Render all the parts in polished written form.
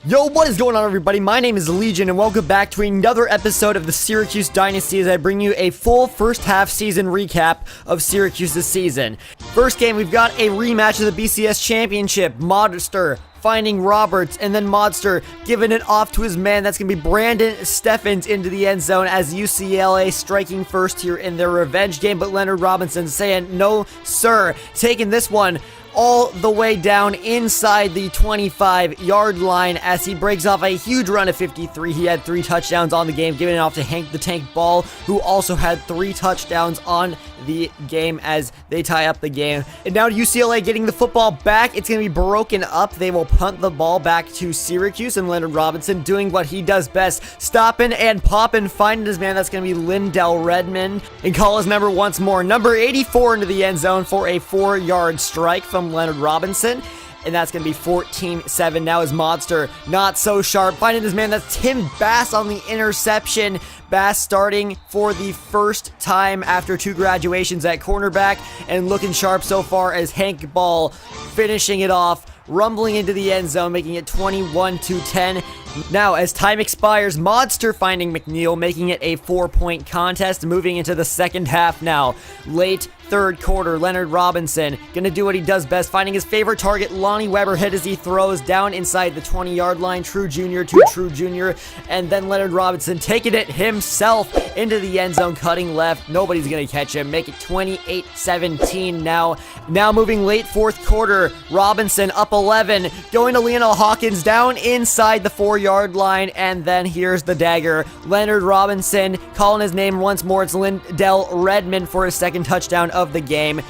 Yo, what is going on, everybody? My name is Legion, and welcome back to another episode of the Syracuse Dynasty as I bring you a full first half season recap of Syracuse's season. First game, we've got a rematch of the BCS Championship. Modster finding Roberts, and then Modster giving it off to his man. That's going to be Brandon Steffens into the end zone as UCLA striking first here in their revenge game, but Leonard Robinson saying, no, sir, taking this one all the way down inside the 25-yard line as he breaks off a huge run of 53. He had 3 touchdowns on the game, giving it off to Hank the Tank Ball, who also had 3 touchdowns on the game as they tie up the game. And now UCLA getting the football back. It's going to be broken up. They will punt the ball back to Syracuse, and Leonard Robinson doing what he does best, stopping and popping, finding his man. That's going to be Lindell Redmond, and call his number once more. Number 84 into the end zone for a 4-yard strike from Leonard Robinson. And that's going to be 14-7. Now is Modster not so sharp, finding his man. That's Tim Bass on the interception. Bass starting for the first time after 2 graduations at cornerback and looking sharp so far as Hank Ball finishing it off, rumbling into the end zone, making it 21-10. Now, as time expires, Modster finding McNeil, making it a 4-point contest, moving into the second half now. Late third quarter, Leonard Robinson gonna do what he does best, finding his favorite target, Lonnie Weber, hit as he throws down inside the 20-yard line. True Jr. to True Jr. And then Leonard Robinson taking it himself into the end zone, cutting left. Nobody's gonna catch him. Make it 28-17 now. Now moving late fourth quarter, Robinson up 11, going to Lionel Hawkins down inside the 4-yard line, and then here's the dagger. Leonard Robinson calling his name once more. It's Lindell Redmond for his second touchdown of the game.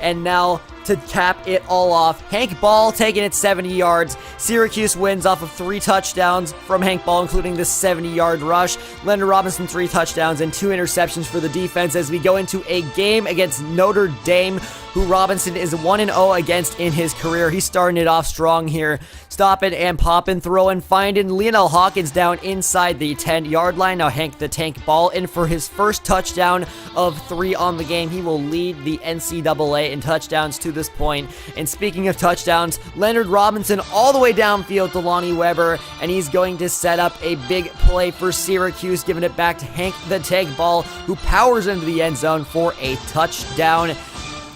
And now to cap it all off, Hank Ball taking it 70 yards. Syracuse wins off of 3 touchdowns from Hank Ball, including this 70-yard rush. Leonard Robinson 3 touchdowns and 2 interceptions for the defense as we go into a game against Notre Dame, who Robinson is 1-0 against in his career. He's starting it off strong here, stopping and popping, throwing, finding Lionel Hawkins down inside the 10-yard line. Now Hank the Tank Ball in for his first touchdown of 3 on the game. He will lead the NCAA in touchdowns to this point. And speaking of touchdowns, Leonard Robinson all the way downfield to Lonnie Weber, and he's going to set up a big play for Syracuse, giving it back to Hank the Tank Ball, who powers into the end zone for a touchdown.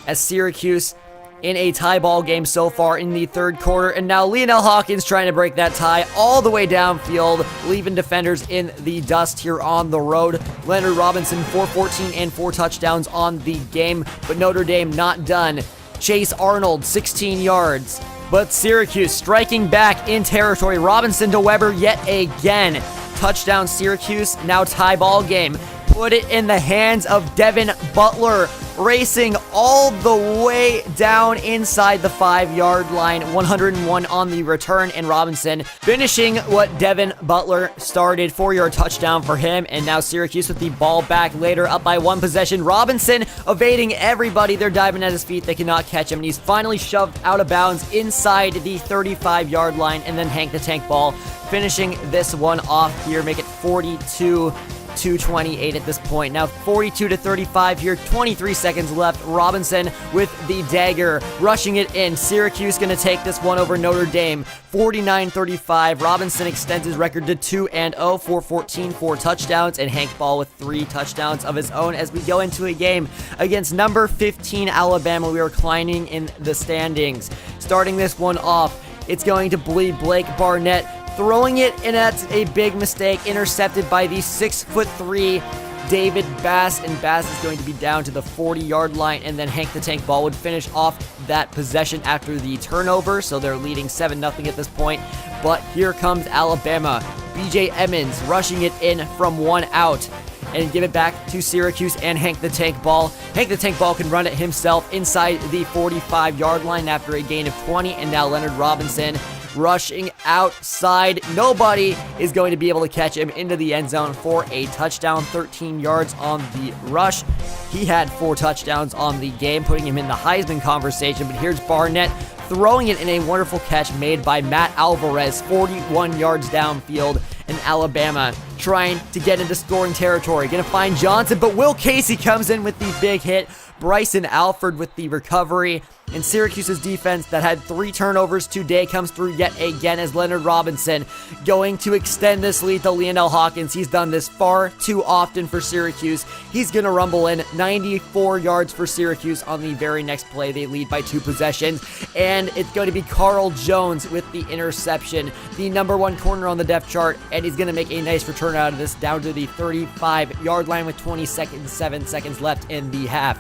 As Syracuse in a tie ball game so far in the third quarter, and now Lionel Hawkins trying to break that tie all the way downfield, leaving defenders in the dust here on the road. Leonard Robinson 414 and 4 touchdowns on the game, but Notre Dame not done. Chase Arnold 16 yards, but Syracuse striking back in territory. Robinson to Weber yet again. Touchdown Syracuse, now tie ball game. Put it in the hands of Devin Butler, racing all the way down inside the 5-yard line. 101 on the return, and Robinson finishing what Devin Butler started. 4-yard touchdown for him, and now Syracuse with the ball back later, up by 1 possession. Robinson evading everybody. They're diving at his feet. They cannot catch him, and he's finally shoved out of bounds inside the 35-yard line, and then Hank the Tank Ball finishing this one off here, make it 42-28 at this point. Now 42-35 here, 23 seconds left. Robinson with the dagger, rushing it in. Syracuse going to take this one over Notre Dame, 49-35. Robinson extends his record to 2-0, 414, 4 touchdowns, and Hank Ball with 3 touchdowns of his own as we go into a game against number 15 Alabama. We are climbing in the standings. Starting this one off, it's going to be Blake Barnett, throwing it, and that's a big mistake, intercepted by the 6'3" David Bass, and Bass is going to be down to the 40-yard line, and then Hank the Tank Ball would finish off that possession after the turnover, so they're leading 7-0 at this point. But here comes Alabama. BJ Emmons rushing it in from 1 out, and give it back to Syracuse and Hank the Tank Ball. Hank the Tank Ball can run it himself inside the 45-yard line after a gain of 20, and now Leonard Robinson rushing outside. Nobody is going to be able to catch him into the end zone for a touchdown. 13 yards on the rush. He had 4 touchdowns on the game, putting him in the Heisman conversation. But here's Barnett throwing it in a wonderful catch made by Matt Alvarez, 41 yards downfield, and Alabama trying to get into scoring territory. Gonna find Johnson, but Will Casey comes in with the big hit. Bryson Alford with the recovery. And Syracuse's defense that had 3 turnovers today comes through yet again as Leonard Robinson going to extend this lead to Leonard Hawkins. He's done this far too often for Syracuse. He's going to rumble in 94 yards for Syracuse on the very next play. They lead by 2 possessions. And it's going to be Carl Jones with the interception, the #1 corner on the depth chart. And he's going to make a nice return out of this down to the 35-yard line with 7 seconds left in the half.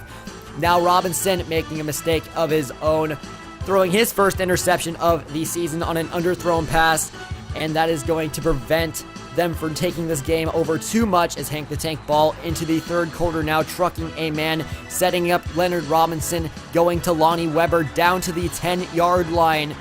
Now Robinson making a mistake of his own, throwing his first interception of the season on an underthrown pass, and that is going to prevent them from taking this game over too much as Hank the Tank Ball into the third quarter now, trucking a man, setting up Leonard Robinson, going to Lonnie Weber down to the 10-yard line.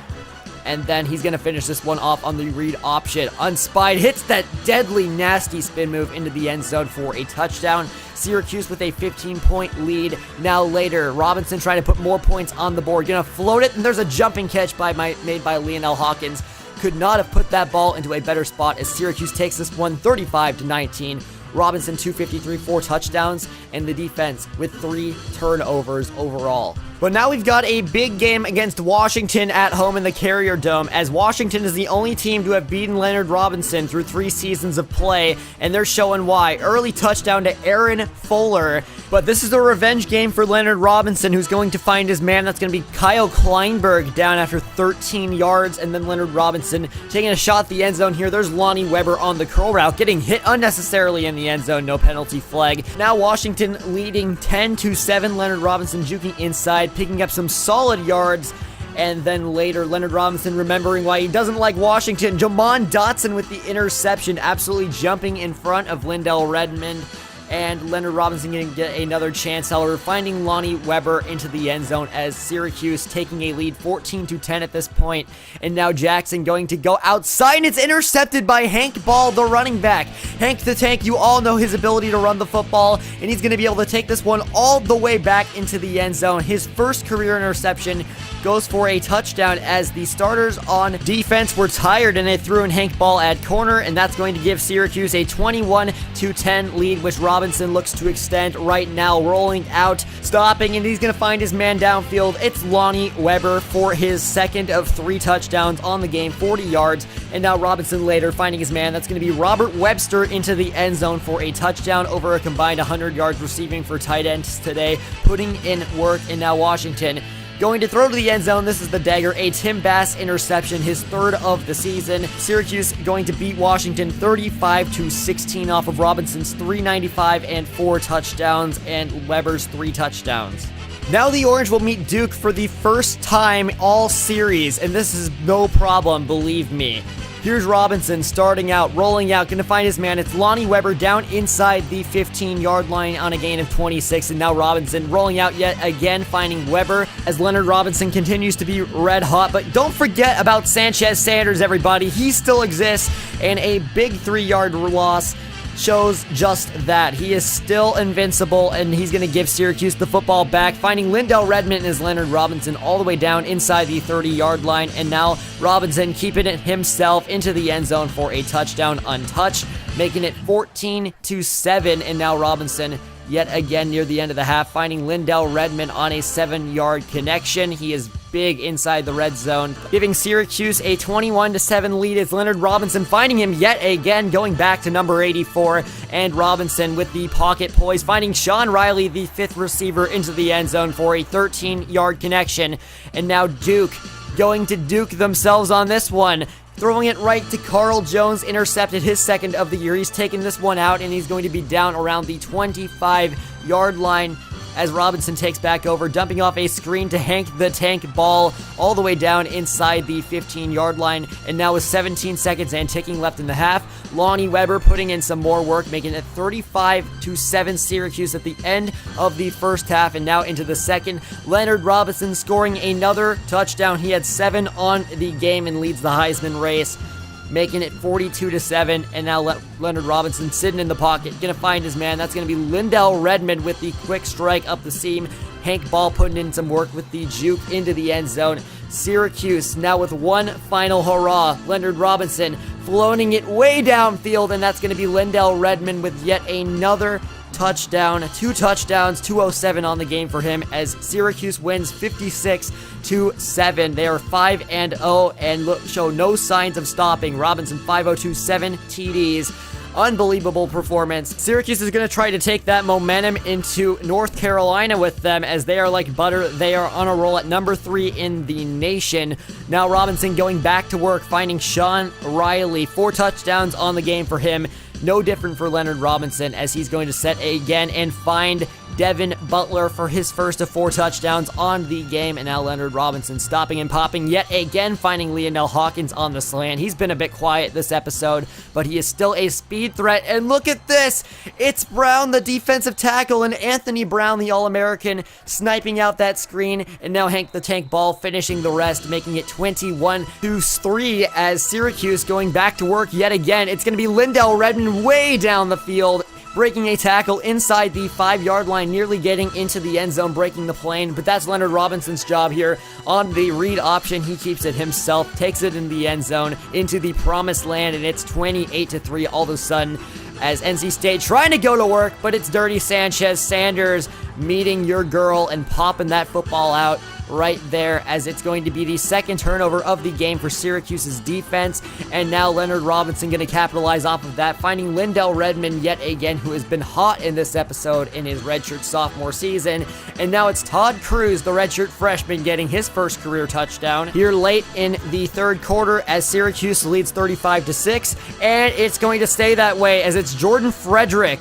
And then he's going to finish this one off on the read option. Unspied, hits that deadly, nasty spin move into the end zone for a touchdown. Syracuse with a 15-point lead. Now later, Robinson trying to put more points on the board. Going to float it, and there's a jumping catch made by Leonard Hawkins. Could not have put that ball into a better spot as Syracuse takes this one 35-19. Robinson 253, 4 touchdowns, and the defense with 3 turnovers overall. But now we've got a big game against Washington at home in the Carrier Dome, as Washington is the only team to have beaten Leonard Robinson through 3 seasons of play, and they're showing why. Early touchdown to Aaron Fuller, but this is a revenge game for Leonard Robinson, who's going to find his man. That's going to be Kyle Kleinberg down after 13 yards, and then Leonard Robinson taking a shot at the end zone here. There's Lonnie Weber on the curl route, getting hit unnecessarily in the end zone, no penalty flag. Now Washington leading 10-7, Leonard Robinson juking inside, picking up some solid yards, and then later Leonard Robinson remembering why he doesn't like Washington. Jamon Dotson with the interception, absolutely jumping in front of Lindell Redmond, and Leonard Robinson going to get another chance, however, finding Lonnie Weber into the end zone as Syracuse taking a lead 14-10 at this point. And now Jackson going to go outside, and it's intercepted by Hank Ball, the running back. Hank the Tank, you all know his ability to run the football, and he's going to be able to take this one all the way back into the end zone. His first career interception goes for a touchdown as the starters on defense were tired, and they threw in Hank Ball at corner, and that's going to give Syracuse a 21-10 lead, which Robinson looks to extend right now, rolling out, stopping, and he's going to find his man downfield. It's Lonnie Weber for his second of 3 touchdowns on the game, 40 yards, and now Robinson later finding his man. That's going to be Robert Webster into the end zone for a touchdown, over a combined 100 yards receiving for tight ends today, putting in work. And now Washington going to throw to the end zone. This is the dagger, a Tim Bass interception, his 3rd of the season. Syracuse going to beat Washington 35-16 off of Robinson's 395 and 4 touchdowns, and Weber's 3 touchdowns. Now the Orange will meet Duke for the first time all series, and this is no problem, believe me. Here's Robinson starting out, rolling out, going to find his man. It's Lonnie Weber down inside the 15-yard line on a gain of 26. And now Robinson rolling out yet again, finding Weber as Leonard Robinson continues to be red hot. But don't forget about Sanchez Sanders, everybody. He still exists, and a big 3-yard loss shows just that. He is still invincible, and he's going to give Syracuse the football back, finding Lindell Redmond as Leonard Robinson all the way down inside the 30-yard line, and now Robinson keeping it himself into the end zone for a touchdown untouched, making it 14-7, and now Robinson yet again near the end of the half, finding Lindell Redmond on a 7-yard connection. He is big inside the red zone, giving Syracuse a 21-7 lead as Leonard Robinson finding him yet again, going back to number 84, and Robinson with the pocket poise, finding Sean Riley, the 5th receiver, into the end zone for a 13-yard connection. And now Duke going to Duke themselves on this one, throwing it right to Carl Jones, intercepted, his 2nd of the year. He's taking this one out, and he's going to be down around the 25-yard line as Robinson takes back over, dumping off a screen to Hank the Tank Ball all the way down inside the 15-yard line. And now with 17 seconds and ticking left in the half, Lonnie Weber putting in some more work, making it 35-7 Syracuse at the end of the first half. And now into the second, Leonard Robinson scoring another touchdown. He had 7 on the game and leads the Heisman race. making it 42-7. And now Leonard Robinson sitting in the pocket, gonna find his man. That's gonna be Lindell Redmond with the quick strike up the seam. Hank Ball putting in some work with the juke into the end zone. Syracuse now with one final hurrah. Leonard Robinson floating it way downfield, and that's going to be Lindell Redmond with yet another touchdown. 2 touchdowns, 207 on the game for him as Syracuse wins 56-7. They are 5-0 and show no signs of stopping. Robinson 502, 7 TDs. Unbelievable performance. Syracuse is going to try to take that momentum into North Carolina with them as they are like butter. They are on a roll at number 3 in the nation. Now Robinson going back to work, finding Sean Riley. 4 touchdowns on the game for him. No different for Leonard Robinson as he's going to set again and find Devin Butler for his first of 4 touchdowns on the game. And now Leonard Robinson stopping and popping yet again, finding Lionel Hawkins on the slant. He's been a bit quiet this episode, but he is still a speed threat. And look at this. It's Brown, the defensive tackle, and Anthony Brown, the All-American, sniping out that screen. And now Hank the Tank Ball finishing the rest, making it 21-3 as Syracuse going back to work yet again. It's going to be Lindell Redmond way down the field, breaking a tackle inside the 5-yard line, nearly getting into the end zone, breaking the plane. But that's Leonard Robinson's job here on the read option. He keeps it himself, takes it in the end zone, into the promised land, and it's 28-3 all of a sudden as NC State trying to go to work, but it's Dirty Sanchez Sanders meeting your girl and popping that football out right there as it's going to be the second turnover of the game for Syracuse's defense. And now Leonard Robinson going to capitalize off of that, finding Lindell Redmond yet again, who has been hot in this episode in his redshirt sophomore season. And now it's Todd Cruz, the redshirt freshman, getting his first career touchdown here late in the third quarter as Syracuse leads 35-6, and it's going to stay that way as it's Jordan Frederick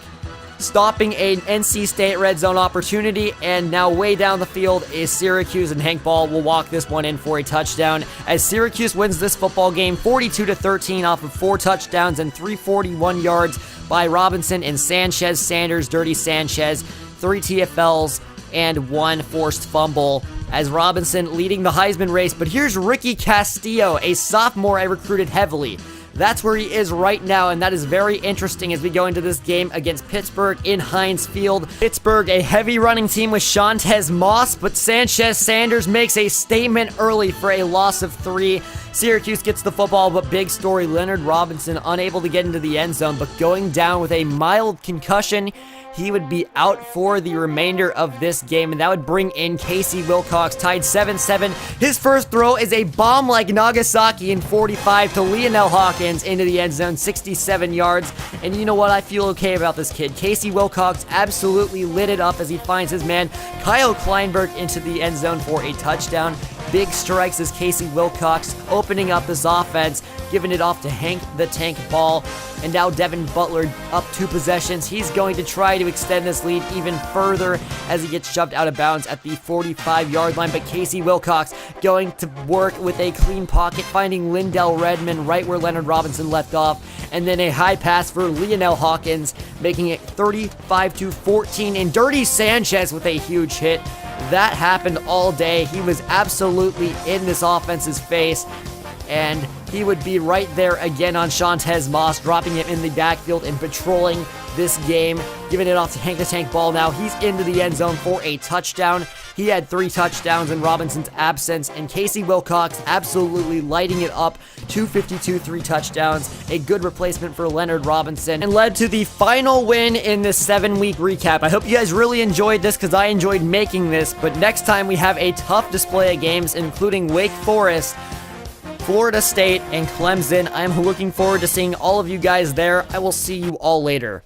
stopping an NC State red zone opportunity. And now way down the field is Syracuse, and Hank Ball will walk this one in for a touchdown as Syracuse wins this football game 42-13 off of 4 touchdowns and 341 yards by Robinson and Sanchez Sanders, Dirty Sanchez, 3 TFLs and 1 forced fumble as Robinson leading the Heisman race. But here's Ricky Castillo, a sophomore I recruited heavily. That's where he is right now, and that is very interesting as we go into this game against Pittsburgh in Heinz Field. Pittsburgh, a heavy running team with Shantez Moss, but Sanchez Sanders makes a statement early for a loss of 3. Syracuse gets the football, but big story, Leonard Robinson unable to get into the end zone, but going down with a mild concussion. He would be out for the remainder of this game, and that would bring in Casey Wilcox, tied 7-7. His first throw is a bomb like Nagasaki in 45 to Lionel Hawkins into the end zone, 67 yards. And you know what? I feel okay about this kid. Casey Wilcox absolutely lit it up as he finds his man Kyle Kleinberg into the end zone for a touchdown. Big strikes as Casey Wilcox opening up this offense, giving it off to Hank the Tank Ball. And now Devin Butler up 2 possessions. He's going to try to extend this lead even further as he gets shoved out of bounds at the 45-yard line. But Casey Wilcox going to work with a clean pocket, finding Lindell Redmond right where Leonard Robinson left off. And then a high pass for Lionel Hawkins, making it 35-14. And Dirty Sanchez with a huge hit. That happened all day. He was absolutely in this offense's face, and he would be right there again on Shantez Moss, dropping him in the backfield and patrolling this game, giving it off to Hank the Tank Ball. Now he's into the end zone for a touchdown. He had 3 touchdowns in Robinson's absence, and Casey Wilcox absolutely lighting it up. 252, 3 touchdowns, a good replacement for Leonard Robinson, and led to the final win in this 7-week recap. I hope you guys really enjoyed this because I enjoyed making this, but next time we have a tough display of games, including Wake Forest, Florida State, and Clemson. I'm looking forward to seeing all of you guys there. I will see you all later.